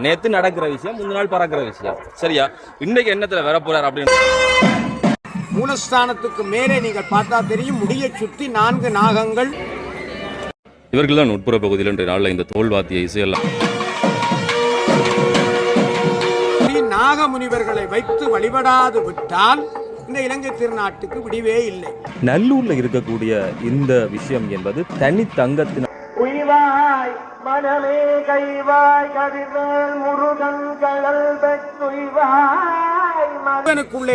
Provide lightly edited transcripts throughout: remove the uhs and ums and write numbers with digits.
நேத்து நடக்கிற விஷயம், முந்தின நாள் பறக்கிற விஷயம். சரியா? இன்னைக்கு என்னத்துல வர போறார் அப்படின்னு மூலஸ்தானத்துக்கு மேலே நீங்கள் பார்த்தா தெரியும், முடியை சுற்றி 4 நாகங்கள். இவர்கள் தான் உட்புற பகுதியில் இன்றைய நாளில் இந்த தோல்வாத்திய இசையெல்லாம் நாகமுனிவர்களை வைத்து வழிபடாது விட்டால் இந்த இலங்கை திருநாட்டுக்கு விடிவே இல்லை. நல்லூர்ல இருக்கக்கூடிய இந்த விஷயம் என்பது தனி தங்கத்தின் மனமே கைவாய் கதிர்கள் முருகன் கடல் பெற்றுள்ளாய்.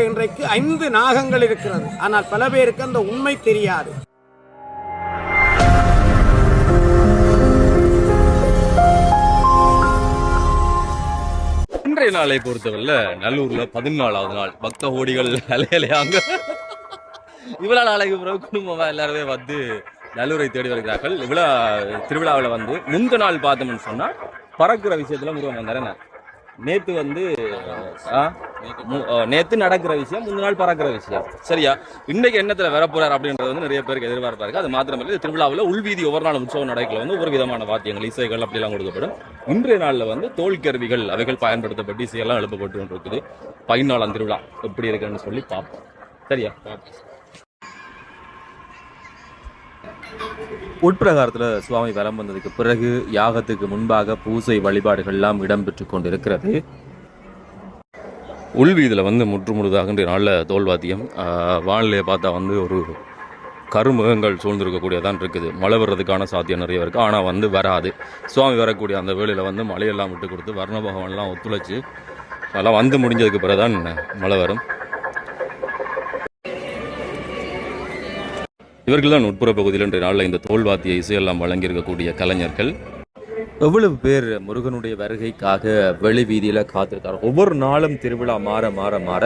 இன்றைக்கு 5 நாகங்கள் இருக்கிறது. ஆனால் பல பேருக்கு அந்த உண்மை தெரியாது. இன்றைய நாளை பொறுத்தவரை நல்லூர்ல 14வது நாள் பக்த கோடிகள் அலையலையாங்க. இவ்வளவு நாளைக்கு பிறகு குடும்பமா எல்லாருமே வந்து நல்லூரை தேடி வருகிறார்கள். திருவிழாவில் வந்து முந்த நாள் பார்த்தோம்னு சொன்னா பறக்கிற விஷயத்துல முருகன் வந்தாரு. நேத்து வந்து நேத்து நடக்கிற விஷயம், முந்த நாள் பறக்கிற விஷயம். சரியா? இன்னைக்கு என்னத்துல வர போறார் அப்படின்றது வந்து நிறைய பேருக்கு எதிர்பார்ப்பாரு. அது மாத்திரமல்ல, திருவிழாவில் உள்வீதி ஒவ்வொரு நாள் உற்சவ நடைகளை வந்து ஒவ்வொரு விதமான வாத்தியங்கள், இசைகள் அப்படிலாம் கொடுக்கப்படும். இன்றைய நாளில் வந்து தோல் கருவிகள் அவைகள் பயன்படுத்தப்பட்டு இசையெல்லாம் எழுப்பப்பட்டு இருக்குது. 14ஆம் திருவிழா எப்படி இருக்குன்னு சொல்லி பார்ப்போம். சரியா? உட்பிரகாரத்தில் சுவாமி வலம் வந்ததுக்கு பிறகு யாகத்துக்கு முன்பாக பூசை வழிபாடுகள் எல்லாம் இடம்பெற்று கொண்டிருக்கிறது. உள்வீதியில் வந்து முற்றுமுழுதாக நாளில் தோல்வாத்தியம். வானிலையை பார்த்தா வந்து ஒரு கருமுகங்கள் சூழ்ந்திருக்கக்கூடியதான் இருக்குது. மழை வர்றதுக்கான சாத்தியம் நிறைய இருக்குது. ஆனால் வந்து வராது. சுவாமி வரக்கூடிய அந்த வேளையில் வந்து மழையெல்லாம் விட்டு கொடுத்து வர்ண பகவான்லாம் ஒத்துழைச்சி அதெல்லாம் வந்து முடிஞ்சதுக்கு பிறகுதான் மழை வரும். இவர்கள் தான் உட்புற பகுதியில் இன்றைய நாளில் இந்த தோல்வாத்திய இசையெல்லாம் வழங்கியிருக்கக்கூடிய கலைஞர்கள். எவ்வளவு பேர் முருகனுடைய வருகைக்காக வெளி வீதியில் காத்திருக்காரு. ஒவ்வொரு நாளும் திருவிழா மாற மாற மாற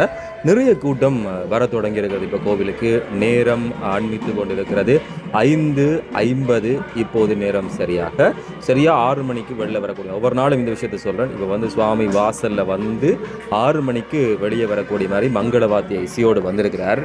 நிறைய கூட்டம் வர தொடங்கியிருக்கிறது. இப்போ கோவிலுக்கு நேரம் அண்மித்து கொண்டிருக்கிறது. 5:50 இப்போது நேரம். சரியா 6 மணிக்கு வெளில வரக்கூடிய, ஒவ்வொரு நாளும் இந்த விஷயத்த சொல்கிறேன். இப்போ வந்து சுவாமி வாசலில் வந்து 6 மணிக்கு வெளியே வரக்கூடிய மாதிரி மங்கள வாத்திய இசையோடு வந்திருக்கிறார்.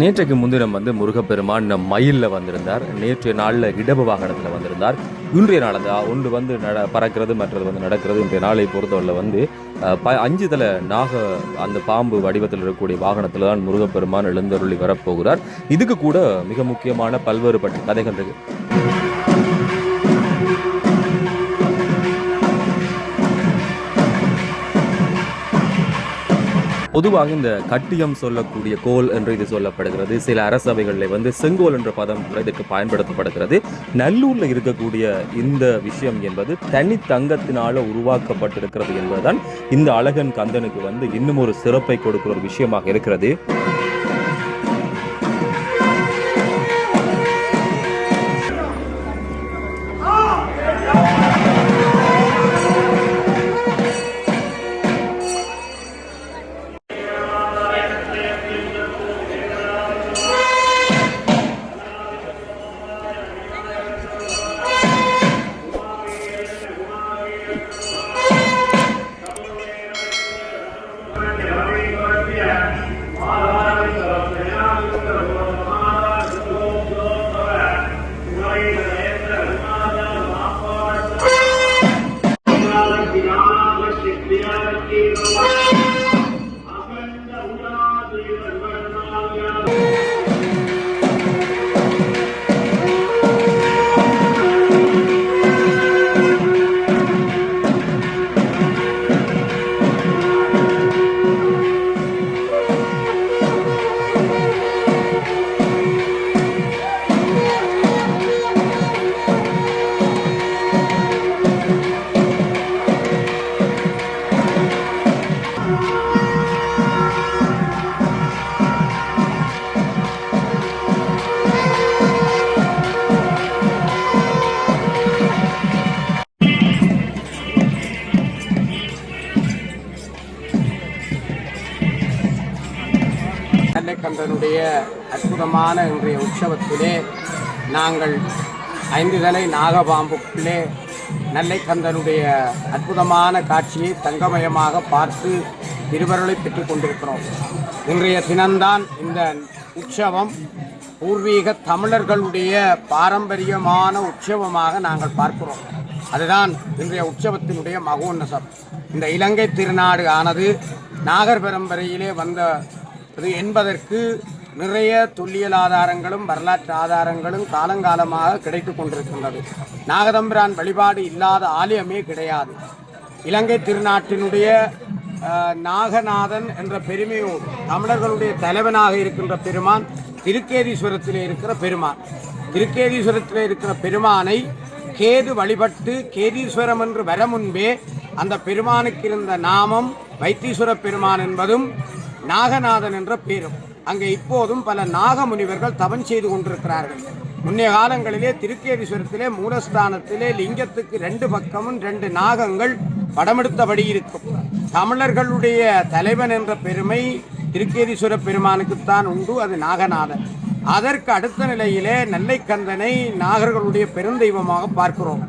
நேற்றைக்கு முன்தினம் வந்து முருகப்பெருமான் மயிலில் வந்திருந்தார். நேற்றைய நாளில் இடப வாகனத்தில் வந்திருந்தார். இன்றைய நாள் அந்த ஒன்று வந்து பறக்கிறது, மற்றது வந்து நடக்கிறது. இன்றைய நாளை பொறுத்தவரை வந்து 5 தலை நாக அந்த பாம்பு வடிவத்தில் இருக்கக்கூடிய வாகனத்தில் தான் முருகப்பெருமான் எழுந்தருளி வரப்போகிறார். இதுக்கு கூட மிக முக்கியமான பல்வேறுபட்ட கதைகள் இருக்கு. பொதுவாக இந்த கட்டியம் சொல்லக்கூடிய கோல் என்று இது சொல்லப்படுகிறது. சில அரசவைகளில் வந்து செங்கோல் என்ற பதம் இதற்கு பயன்படுத்தப்படுகிறது. நல்லூர்ல இருக்கக்கூடிய இந்த விஷயம் என்பது தனி தங்கத்தினால உருவாக்கப்பட்டிருக்கிறது என்பதுதான் இந்த அழகன் கந்தனுக்கு வந்து இன்னும் ஒரு சிறப்பை கொடுக்கிற ஒரு விஷயமாக இருக்கிறது. நெல்லைக்கந்தனுடைய அற்புதமான இன்றைய உற்சவத்திலே நாங்கள் 5 தலை நாகபாம்புக்குள்ளே நெல்லைக்கந்தனுடைய அற்புதமான காட்சியை தங்கமயமாக பார்த்து திருவருளை பெற்றுக் கொண்டிருக்கிறோம். இன்றைய தினம்தான் இந்த உற்சவம் பூர்வீக தமிழர்களுடைய பாரம்பரியமான உற்சவமாக நாங்கள் பார்க்கிறோம். அதுதான் இன்றைய உற்சவத்தினுடைய மகோன்னதம். இந்த இலங்கை திருநாடு ஆனது நாகர் பரம்பரையிலே வந்தது என்பதற்கு நிறைய தொல்லியல் ஆதாரங்களும் வரலாற்று ஆதாரங்களும் காலங்காலமாக கிடைத்து கொண்டிருக்கின்றது. நாகதம்பிரான் வழிபாடு இல்லாத ஆலயமே கிடையாது. இலங்கை திருநாட்டினுடைய நாகநாதன் என்ற பெருமையோடு தமிழர்களுடைய தலைவனாக இருக்கின்ற பெருமான் திருக்கேதீஸ்வரத்திலே இருக்கிற பெருமான். திருக்கேதீஸ்வரத்திலே இருக்கிற பெருமானை கேது வழிபட்டு கேதீஸ்வரம் என்று வர முன்பே அந்த பெருமானுக்கு இருந்த நாமம் வைத்தீஸ்வர பெருமான் என்பதும் நாகநாதன் என்ற பேரும். அங்கே இப்போதும் பல நாகமுனிவர்கள் தவம் செய்து கொண்டிருக்கிறார்கள். முன்னைய காலங்களிலே திருக்கேதீஸ்வரத்திலே மூலஸ்தானத்திலே லிங்கத்துக்கு 2 பக்கமும் 2 நாகங்கள் படமெடுத்தபடி இருக்கும். தமிழர்களுடைய தலைவன் என்ற பெருமை திருக்கேதீஸ்வர பெருமானுக்குத்தான் உண்டு, அது நாகநாதன். அதற்கு அடுத்த நிலையிலே நெல்லைக்கந்தனை நாகர்களுடைய பெருந்தெய்வமாக பார்க்கிறோம்.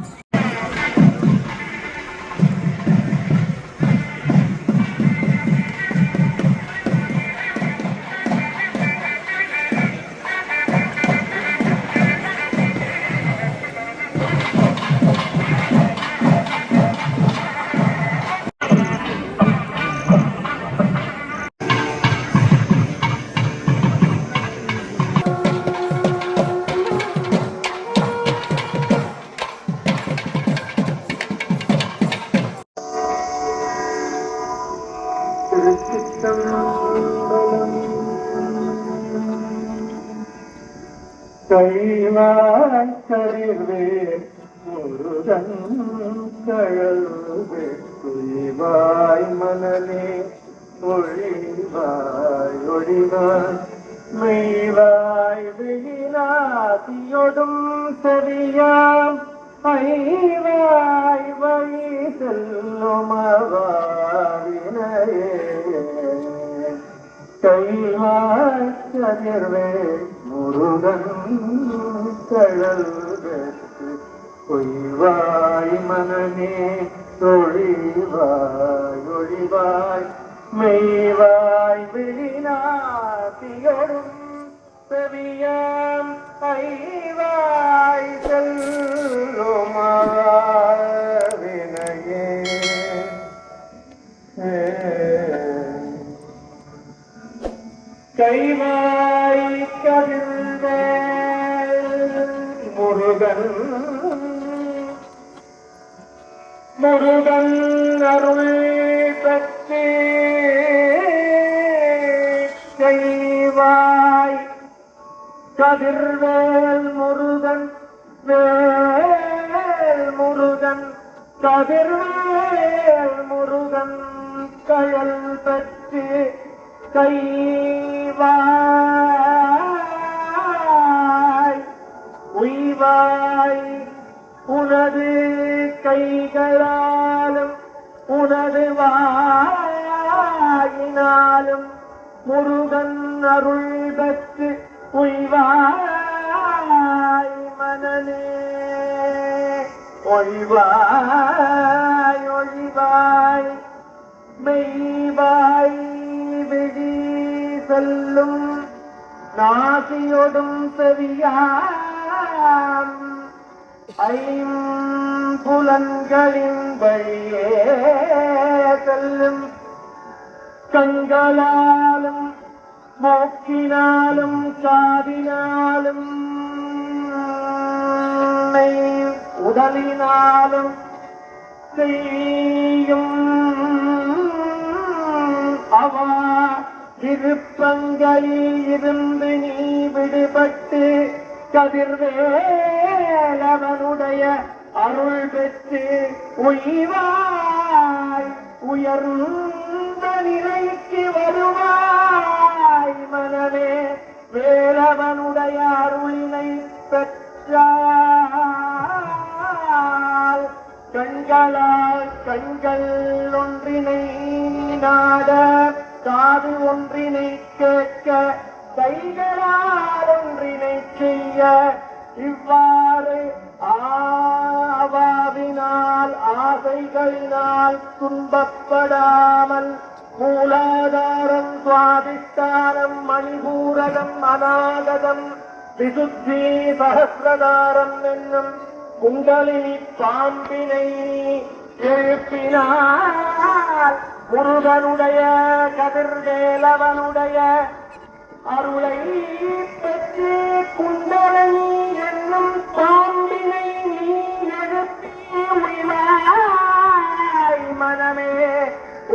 கைவாய் கழிவே முருகன் கழல்வே துய்வாய் மனநே ஒழிவாய் ஒழிவாய் மெய்வாய் விழிநாதியொடும் செவியாம் ஐவாய் வழி செல்லுமவாவினையே கைவாய் கதிர்வே முருகன் கழல் வெற்று பொய்வாய் மனநே ஒழிவாய் ஒழிவாய் மெய்வாய் விழிநாதியொடும் செவியாம் ஐவாய் செல்லுமவாவினையே கைவாய் கதிர்வேல் முருகன் முருகன் அருள் பெற்று கைவாய் கதிர்வேல் முருகன் வேல் முருகன் கதிர்வேல் முருகன் கயல் பெற்று கைவாய் உய்வாய் உனது கைகளாலும் உனது வாயினாலும் முருகன் அருள் பெற்று உய்வாய் மனநே ஒழிவாய் ஒழிவாய் மெய்வாய் விழி செல்லும் நாசியொடும் செவியாம் ஐம்புலன்களின் வழியே செல்லும் கண்களாலும் மூக்கினாலும் காதினாலும் உடலினாலும் செய்யும் அவா விருப்பங்களில் இருந்து நீ விடுபட்டு கதிர்வேலவனுடைய அருள் பெற்று உய்வாய் உயர்ந்த நிலைக்கு வருவாய் மனமே வேலவனுடைய அருளினை பெற்றால் கண்களால் கண்கள் ஒன்றினை நாட காது ஒன்றினை கேட்க கைகளால் ஒன்றினை செய்ய இவ்வாறு ஆவாவினால் ஆசைகளினால் துன்பப்படாமல் மூலாதாரம் சுவாதிஷ்டானம் மணிபூரகம் அநாகதம் விசுத்தி சகசிரதாரம் என்னும் குண்டலினி பாம்பினை எழுப்பினார். முருகனுடைய கதிர்வேலவனுடைய அருளை பெற்று குண்டலினி என்னும் பாம்பினை நீ எழுப்பி உய்வாய் மனமே,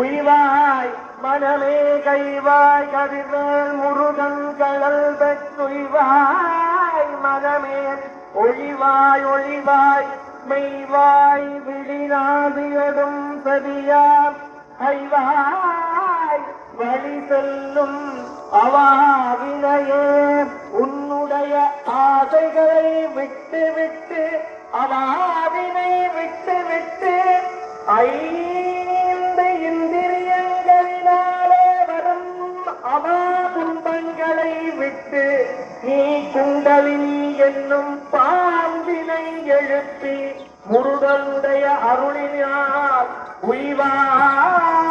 உய்வாய் மனமே, கைவாய் கதிர்வேல் முருகன் கடல் பெற்றுய்வாய் மனமே, ஒளிவாய் ஒளிவாய் மெய்வாய் விழிநாதியடும் பெரியார் ஐவாய் வழி செல்லும் அவாவினையே. உன்னுடைய ஆசைகளை விட்டு விட்டு அவாவினை விட்டு விட்டு ஐந்து இந்திரியங்களினாலே வரும் அவா துன்பங்களை விட்டு நீ குண்டலினி என்னும் பாம்பினை எழுப்பி முருகனுடைய அருளினால் உய்வாய்.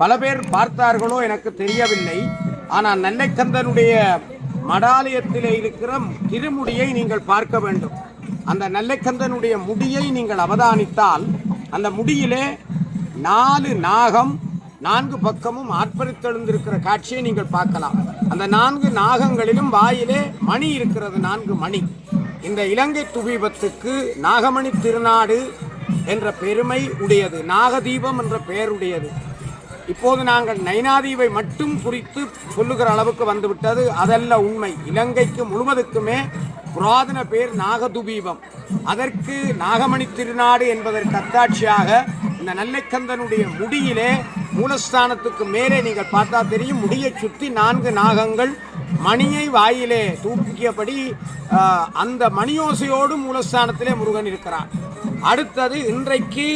பல பேர் பார்த்தார்களோ எனக்கு தெரியவில்லை. ஆனால் நெல்லைக்கந்தனுடைய மடாலயத்திலே இருக்கிற திருமுடியை நீங்கள் பார்க்க வேண்டும். அந்த நெல்லைக்கந்தனுடைய முடியை நீங்கள் அவதானித்தால் அந்த முடியிலே 4 நாகம் 4 பக்கமும் ஆர்ப்பரித்தெழுந்திருக்கிற காட்சியை நீங்கள் பார்க்கலாம். அந்த 4 நாகங்களிலும் வாயிலே மணி இருக்கிறது, 4 மணி. இந்த இலங்கை துபீபத்துக்கு நாகமணி திருநாடு என்ற பெருமை உடையது, நாகதீபம் என்ற பெயருடையது. இப்போது நாங்கள் நைனாதீவை மட்டும் குறித்து சொல்லுகிற அளவுக்கு வந்துவிட்டது. அதல்ல உண்மை. இலங்கைக்கு முழுவதுக்குமே புராதன பேர் நாகதுபீபம். அதற்கு நாகமணி திருநாடு என்பதற்கு அத்தாட்சியாக இந்த நெல்லைக்கந்தனுடைய முடியிலே மூலஸ்தானத்துக்கு மேலே நீங்கள் பார்த்தா தெரியும், முடியை சுற்றி 4 நாகங்கள் மணியை வாயிலே தூக்கியபடி அந்த மணியோசையோடு மூலஸ்தானத்திலே முருகன் இருக்கிறார். அடுத்தது இன்றைக்கு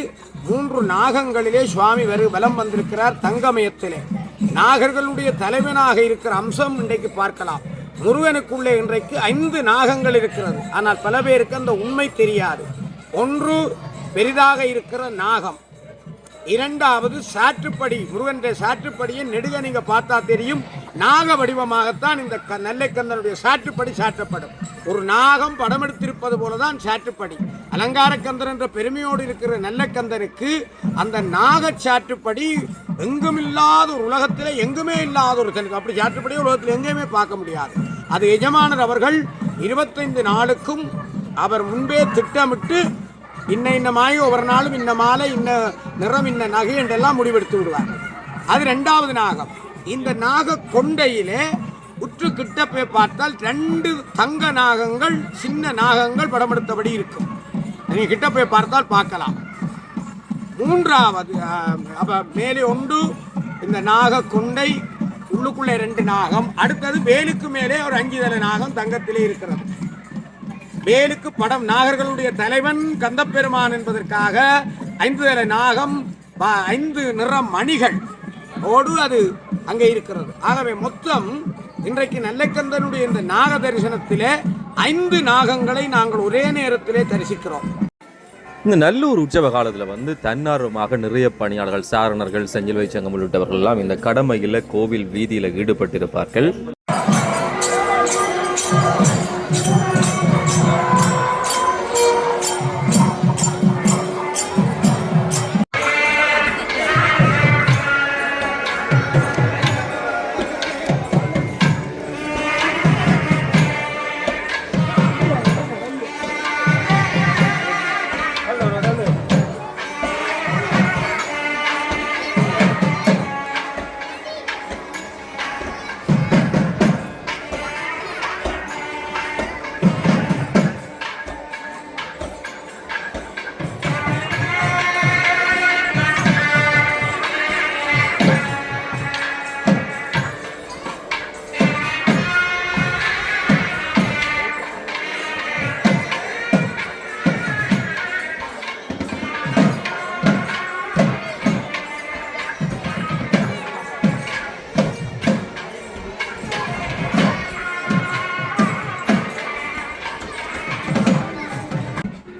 3 நாகங்களிலே சுவாமி வலம் வந்திருக்கிறார். தங்கமயத்திலே நாகர்களுடைய தலைவனாக இருக்கிற அம்சம் இன்றைக்கு பார்க்கலாம். முருகனுக்குள்ளே இன்றைக்கு 5 நாகங்கள் இருக்கிறது. ஆனால் பல பேருக்கு அந்த உண்மை தெரியாது. ஒன்று பெரிதாக இருக்கிற நாகம், இரண்டாவது சாற்றுப்படி, முருகனுடைய சாற்றுப்படியை நெடுக நீங்க பார்த்தா தெரியும், நாக வடிவமாகத்தான் இந்த நெல்லைக்கந்தனுடைய சாற்றுப்படி சாற்றப்படும். ஒரு நாகம் படம் எடுத்திருப்பது போலதான் சாற்றுப்படி. அலங்காரக்கந்தன் என்ற பெருமையோடு இருக்கிற நெல்லைக்கந்தனுக்கு அந்த நாக சாற்றுப்படி எங்கும் இல்லாத ஒரு உலகத்திலே எங்குமே இல்லாத ஒரு அப்படி சாற்றுப்படி உலகத்தில் எங்கேயுமே பார்க்க முடியாது. அது எஜமானர் அவர்கள் 25 நாளுக்கும் அவர் முன்பே திட்டமிட்டு இன்ன மாயோ ஒவ்வொரு நாளும் இன்ன மாலை இன்ன நிறம் இன்ன நகை என்றெல்லாம் முடிவெடுத்து விடுவார். அது 2வது நாகம். இந்த நாக கொண்டையிலே உற்று கிட்ட போய் பார்த்தால் 2 தங்க நாகங்கள், சின்ன நாகங்கள் படமெடுத்தபடி இருக்கும். நீங்க கிட்ட போய் பார்த்தால் பார்க்கலாம். 3வது மேலே ஒன்று இந்த நாக கொண்டை, உள்ளுக்குள்ளே 2 நாகம். அடுத்தது வேலுக்கு மேலே ஒரு 5 தலை நாகம் தங்கத்திலே இருக்கிறது. வேலுக்கு படம் நாகர்களுடைய தலைவன் கந்தப்பெருமான் என்பதற்காக 5 தலை நாகம், 5 நிறம் மணிகள் ஓடு அது அங்கே இருக்கிறது. ஆகவே மொத்தம் இன்றைக்கு நெல்லைக்கந்தனுடைய இந்த நாக தரிசனத்திலே 5 நாகங்களை நாங்கள் ஒரே நேரத்திலே தரிசிக்கிறோம். இந்த நல்லூர் உற்சவ காலத்தில் தன்னார்வமாக நிறைய பணியாளர்கள், சாரணர்கள், செஞ்சிலுவை சங்கம் உள்ளிட்டவர்கள் எல்லாம் இந்த கடமையில் கோவில் வீதியில் ஈடுபட்டிருப்பார்கள்.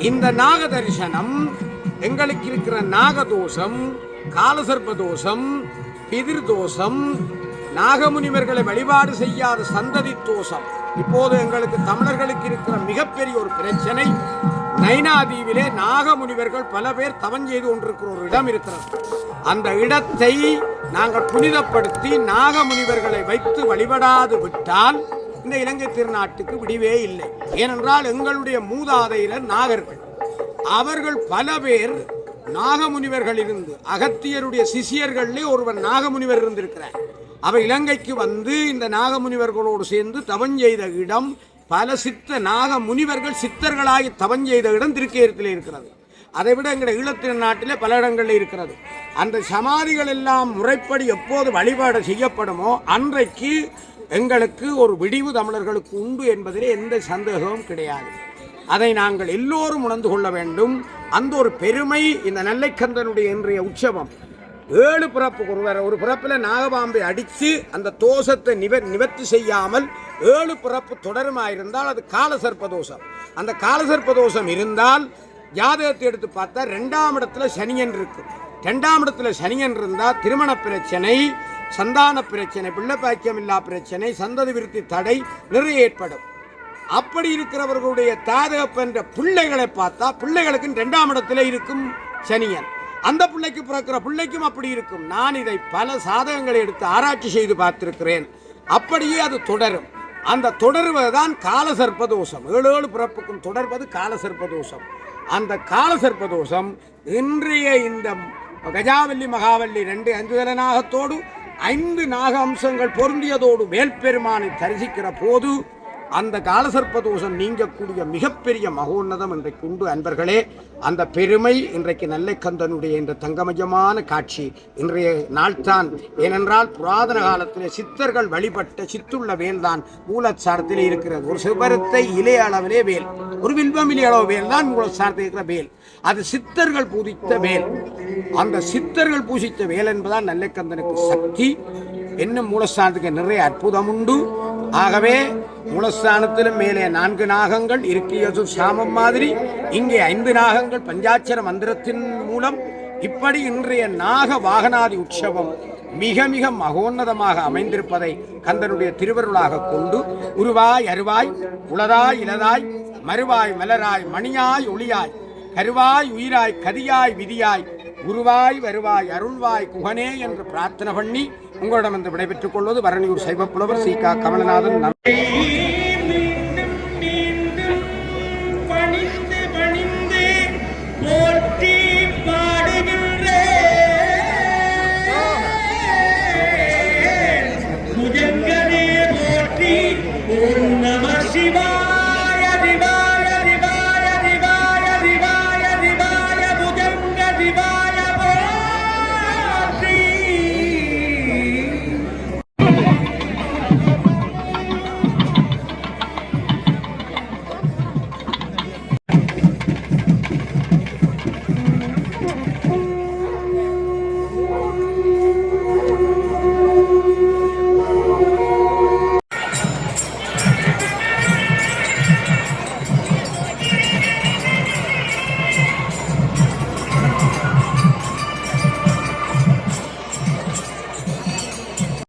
இந்த நாக தரிசனம் எங்களுக்கு இருக்கிற நாகதோஷம், காலசர்ப்ப தோஷம், பிதிர் தோஷம், நாகமுனிவர்களை வழிபாடு செய்யாத சந்ததி தோஷம். இப்போது எங்களுக்கு தமிழர்களுக்கு இருக்கிற மிகப்பெரிய ஒரு பிரச்சனை, நைனாதீவிலே நாகமுனிவர்கள் பல பேர் தவம் செய்து கொண்டிருக்கிற ஒரு இடம் இருக்கிறது. அந்த இடத்தை நாங்கள் புனிதப்படுத்தி நாகமுனிவர்களை வைத்து வழிபடாது விட்டால் இந்த இலங்கை திருநாட்டுக்கு விடிவே இல்லை. ஏனென்றால் எங்களுடைய மூதாதையர் நாகர்கள், அவர்கள் பல பேர் நாகமுனிவர்கள் இருந்து, அகத்தியருடைய சிஷியர்களே ஒருவர் நாகமுனிவர் இருந்திருக்கிறார். அவர் இலங்கைக்கு வந்து இந்த நாகமுனிவர்களோடு சேர்ந்து தவம் செய்த இடம், பல சித்த நாகமுனிவர்கள் சித்தர்களாகி தவம் செய்த இடம் திருக்கேரத்தில் இருக்கிறது. அதைவிட எங்களுடைய ஈழத்தின் நாட்டிலே பல இடங்களில் இருக்கிறது. அந்த சமாதிகள் எல்லாம் முறைப்படி எப்போது வழிபாடு செய்யப்படுமோ அன்றைக்கு எங்களுக்கு ஒரு விடிவு தமிழர்களுக்கு உண்டு என்பதிலே எந்த சந்தேகமும் கிடையாது. அதை நாங்கள் எல்லோரும் உணர்ந்து கொள்ள வேண்டும். அந்த ஒரு பெருமை இந்த நெல்லைக்கந்தனுடைய இன்றைய உற்சவம். 7 பிறப்புக்கு ஒரு பிறப்பில் நாகபாம்பை அடித்து அந்த தோஷத்தை நிவர்த்தி செய்யாமல் 7 பிறப்பு தொடருமாயிருந்தால் அது காலசர்ப்ப தோஷம். அந்த காலசர்ப்ப தோஷம் இருந்தால் ஜாதகத்தை எடுத்து பார்த்தா 2ஆம் இடத்துல சனியன் இருக்கு. 2ஆம் இடத்துல சனியன் இருந்தால் திருமண பிரச்சனை, சந்தான பிரச்சனை, பிள்ளை பாக்கியம் இல்லா பிரச்சனை, சந்ததி விருத்தி தடை நிறைய ஏற்படும். அப்படி இருக்கிறவர்களுடைய தாதகப்பென்ற பிள்ளைகளை பார்த்தா பிள்ளைகளுக்கு 2ஆம் இடத்துல இருக்கும் சனியன். அந்த பிள்ளைக்கு பிறக்கிற பிள்ளைக்கும் அப்படி இருக்கும். நான் இதை பல சாதகங்களை எடுத்து ஆராய்ச்சி செய்து பார்த்திருக்கிறேன். அப்படியே அது தொடரும். அந்த தொடர்வதுதான் காலசர்ப்பதோஷம். 7 பிறப்புக்கும் தொடர்வது காலசர்ப்பதோஷம். அந்த காலசர்ப்பதோஷம் இன்றைய இந்த கஜாவல்லி மகாவல்லி 2 அஞ்சுதல நாகத்தோடு 5 நாக அம்சங்கள் பொருந்தியதோடு வேல்பெருமானை தரிசிக்கிற போது அந்த காலசர்ப்ப தோஷம் நீங்கக்கூடிய மிகப்பெரிய மகோன்னதம் இன்றைக்கு உண்டு. அன்பர்களே, அந்த பெருமை இன்றைக்கு நெல்லைக்கந்தனுடைய இந்த தங்கமயமான காட்சி இன்றைய நாள்தான். ஏனென்றால் புராதன காலத்திலே சித்தர்கள் வழிபட்ட சித்துள்ள வேல் தான் மூலச்சாரத்திலே இருக்கிறது. ஒரு சிவபரத்தை இலைய அளவிலே வேல், ஒரு வில்வம் இலைய அளவு வேல் தான் மூலச்சாரத்தில் இருக்கிற வேல். அது சித்தர்கள் பூஜித்த வேல். அந்த சித்தர்கள் பூஜித்த வேல் என்பதால் நெல்லைக்கந்தனுக்கு சக்தி. இன்னும் மூலஸ்தானத்துக்கு நிறைய அற்புதம் உண்டு. ஆகவே மூலஸ்தானத்திலும் மேலே 4 நாகங்கள் இருக்கியது சாமம் மாதிரி, இங்கே 5 நாகங்கள் பஞ்சாட்சர மந்திரத்தின் மூலம். இப்படி இன்றைய நாக வாகனாதி உற்சவம் மிக மிக மகோன்னதமாக அமைந்திருப்பதை கந்தனுடைய திருவருளாக கொண்டு உருவாய் அருவாய் உளதாய் இலதாய் மறுவாய் மலராய் மணியாய் ஒளியாய் கருவாய் உயிராய் கதியாய் விதியாய் குருவாய் வருவாய் அருள்வாய் குகனே என்று பிரார்த்தனை பண்ணி உங்களிடம் வந்து விடைபெற்றுக் கொள்வது வரணியூர் சைவப்புலவர் சி.க. கமலநாதன்.